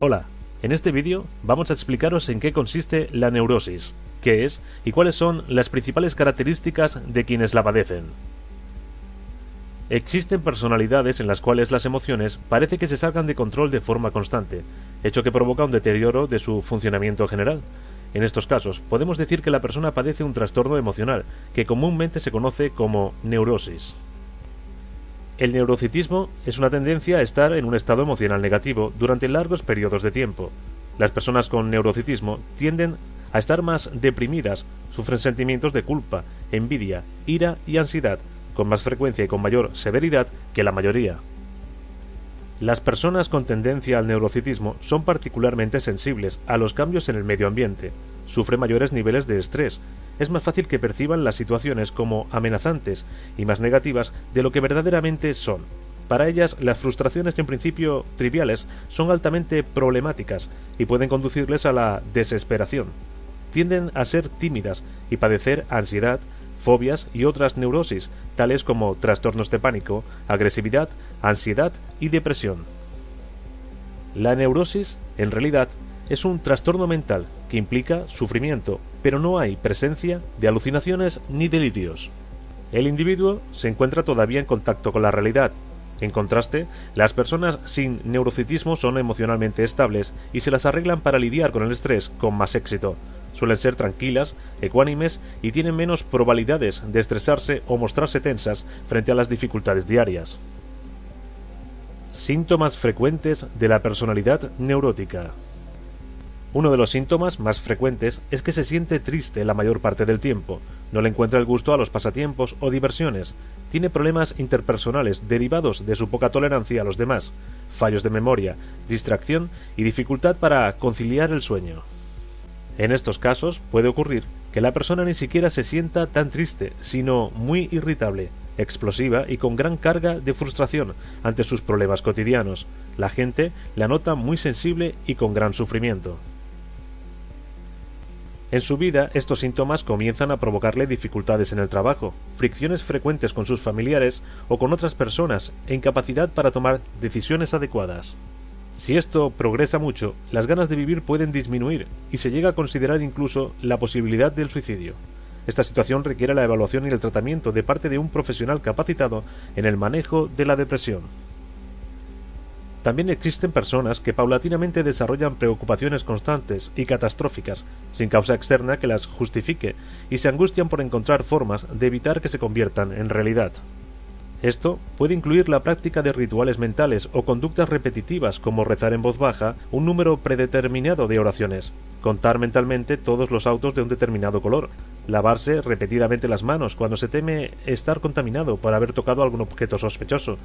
Hola, en este vídeo vamos a explicaros en qué consiste la neurosis, qué es y cuáles son las principales características de quienes la padecen. Existen personalidades en las cuales las emociones parece que se salgan de control de forma constante, hecho que provoca un deterioro de su funcionamiento general. En estos casos, podemos decir que la persona padece un trastorno emocional, que comúnmente se conoce como neurosis. El neurocitismo es una tendencia a estar en un estado emocional negativo durante largos periodos de tiempo. Las personas con neurocitismo tienden a estar más deprimidas, sufren sentimientos de culpa, envidia, ira y ansiedad, con más frecuencia y con mayor severidad que la mayoría. Las personas con tendencia al neurocitismo son particularmente sensibles a los cambios en el medio ambiente, sufren mayores niveles de estrés, es más fácil que perciban las situaciones como amenazantes y más negativas de lo que verdaderamente son. Para ellas, las frustraciones en principio triviales son altamente problemáticas y pueden conducirles a la desesperación. Tienden a ser tímidas y padecer ansiedad, fobias y otras neurosis, tales como trastornos de pánico, agresividad, ansiedad y depresión. La neurosis, en realidad, es un trastorno mental que implica sufrimiento, pero no hay presencia de alucinaciones ni delirios. El individuo se encuentra todavía en contacto con la realidad. En contraste, las personas sin neurocitismo son emocionalmente estables y se las arreglan para lidiar con el estrés con más éxito. Suelen ser tranquilas, ecuánimes y tienen menos probabilidades de estresarse o mostrarse tensas frente a las dificultades diarias. Síntomas frecuentes de la personalidad neurótica. Uno de los síntomas más frecuentes es que se siente triste la mayor parte del tiempo, no le encuentra el gusto a los pasatiempos o diversiones, tiene problemas interpersonales derivados de su poca tolerancia a los demás, fallos de memoria, distracción y dificultad para conciliar el sueño. En estos casos puede ocurrir que la persona ni siquiera se sienta tan triste, sino muy irritable, explosiva y con gran carga de frustración ante sus problemas cotidianos. La gente la nota muy sensible y con gran sufrimiento. En su vida, estos síntomas comienzan a provocarle dificultades en el trabajo, fricciones frecuentes con sus familiares o con otras personas e incapacidad para tomar decisiones adecuadas. Si esto progresa mucho, las ganas de vivir pueden disminuir y se llega a considerar incluso la posibilidad del suicidio. Esta situación requiere la evaluación y el tratamiento de parte de un profesional capacitado en el manejo de la depresión. También existen personas que paulatinamente desarrollan preocupaciones constantes y catastróficas, sin causa externa que las justifique, y se angustian por encontrar formas de evitar que se conviertan en realidad. Esto puede incluir la práctica de rituales mentales o conductas repetitivas como rezar en voz baja un número predeterminado de oraciones, contar mentalmente todos los autos de un determinado color, lavarse repetidamente las manos cuando se teme estar contaminado por haber tocado algún objeto sospechoso,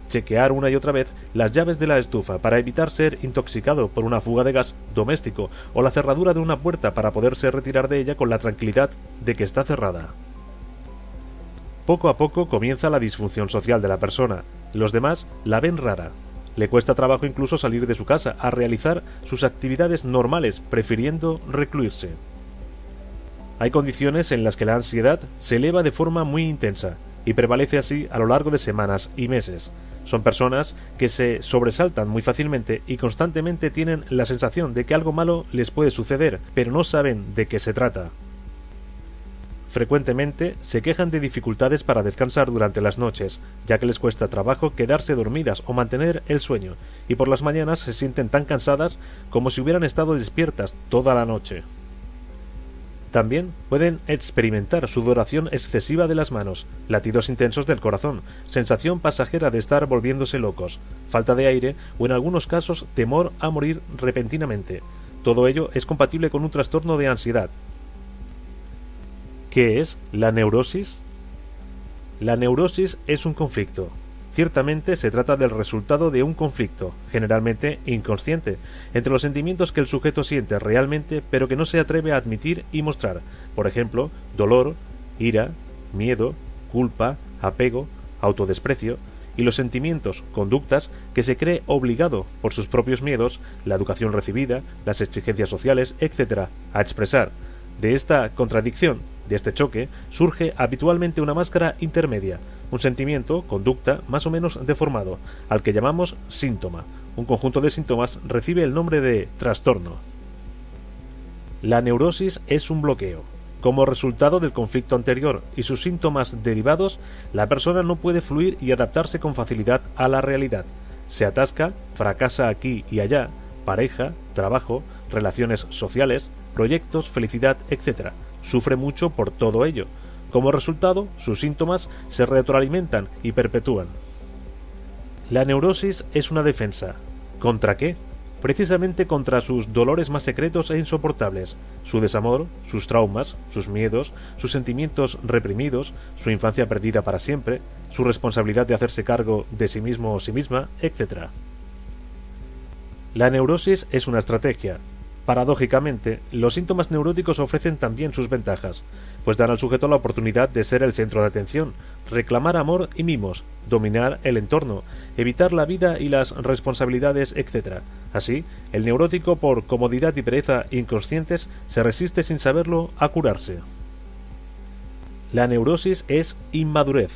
chequear una y otra vez las llaves de la estufa para evitar ser intoxicado por una fuga de gas doméstico o la cerradura de una puerta para poderse retirar de ella con la tranquilidad de que está cerrada. Poco a poco comienza la disfunción social de la persona. Los demás la ven rara. Le cuesta trabajo incluso salir de su casa a realizar sus actividades normales, prefiriendo recluirse. Hay condiciones en las que la ansiedad se eleva de forma muy intensa y prevalece así a lo largo de semanas y meses. Son personas que se sobresaltan muy fácilmente y constantemente tienen la sensación de que algo malo les puede suceder, pero no saben de qué se trata. Frecuentemente se quejan de dificultades para descansar durante las noches, ya que les cuesta trabajo quedarse dormidas o mantener el sueño, y por las mañanas se sienten tan cansadas como si hubieran estado despiertas toda la noche. También pueden experimentar sudoración excesiva de las manos, latidos intensos del corazón, sensación pasajera de estar volviéndose locos, falta de aire o en algunos casos temor a morir repentinamente. Todo ello es compatible con un trastorno de ansiedad. ¿Qué es la neurosis? La neurosis es un conflicto. Ciertamente se trata del resultado de un conflicto, generalmente inconsciente, entre los sentimientos que el sujeto siente realmente pero que no se atreve a admitir y mostrar, por ejemplo, dolor, ira, miedo, culpa, apego, autodesprecio, y los sentimientos, conductas, que se cree obligado por sus propios miedos, la educación recibida, las exigencias sociales, etc., a expresar. De esta contradicción, de este choque, surge habitualmente una máscara intermedia, un sentimiento, conducta, más o menos deformado, al que llamamos síntoma, un conjunto de síntomas, recibe el nombre de trastorno. La neurosis es un bloqueo. Como resultado del conflicto anterior y sus síntomas derivados, la persona no puede fluir y adaptarse con facilidad a la realidad. Se atasca, fracasa aquí y allá, pareja, trabajo, relaciones sociales, proyectos, felicidad, etc. Sufre mucho por todo ello. Como resultado, sus síntomas se retroalimentan y perpetúan. La neurosis es una defensa. ¿Contra qué? Precisamente contra sus dolores más secretos e insoportables, su desamor, sus traumas, sus miedos, sus sentimientos reprimidos, su infancia perdida para siempre, su responsabilidad de hacerse cargo de sí mismo o sí misma, etc. La neurosis es una estrategia. Paradójicamente, los síntomas neuróticos ofrecen también sus ventajas, pues dan al sujeto la oportunidad de ser el centro de atención, reclamar amor y mimos, dominar el entorno, evitar la vida y las responsabilidades, etc. Así, el neurótico, por comodidad y pereza inconscientes, se resiste sin saberlo a curarse. La neurosis es inmadurez.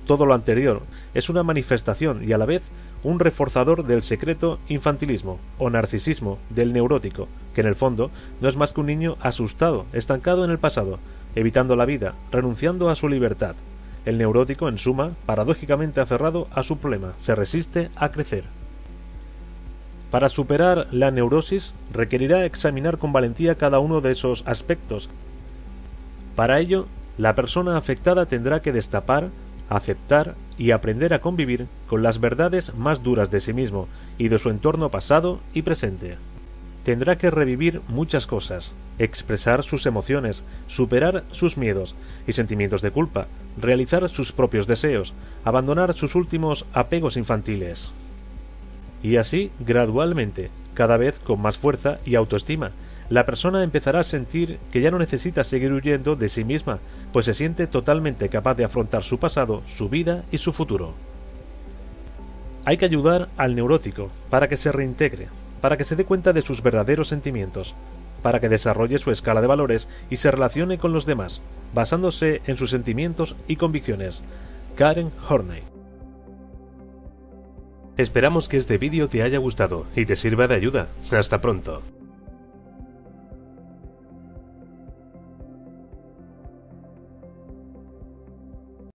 Todo lo anterior es una manifestación y a la vez un reforzador del secreto infantilismo o narcisismo del neurótico, que en el fondo no es más que un niño asustado, estancado en el pasado, evitando la vida, renunciando a su libertad. El neurótico, en suma, paradójicamente aferrado a su problema, se resiste a crecer. Para superar la neurosis, requerirá examinar con valentía cada uno de esos aspectos. Para ello, la persona afectada tendrá que destapar, aceptar y aprender a convivir con las verdades más duras de sí mismo y de su entorno pasado y presente. Tendrá que revivir muchas cosas, expresar sus emociones, superar sus miedos y sentimientos de culpa, realizar sus propios deseos, abandonar sus últimos apegos infantiles. Y así, gradualmente, cada vez con más fuerza y autoestima, la persona empezará a sentir que ya no necesita seguir huyendo de sí misma, pues se siente totalmente capaz de afrontar su pasado, su vida y su futuro. Hay que ayudar al neurótico para que se reintegre, para que se dé cuenta de sus verdaderos sentimientos, para que desarrolle su escala de valores y se relacione con los demás, basándose en sus sentimientos y convicciones. Karen Horney. Esperamos que este vídeo te haya gustado y te sirva de ayuda. Hasta pronto.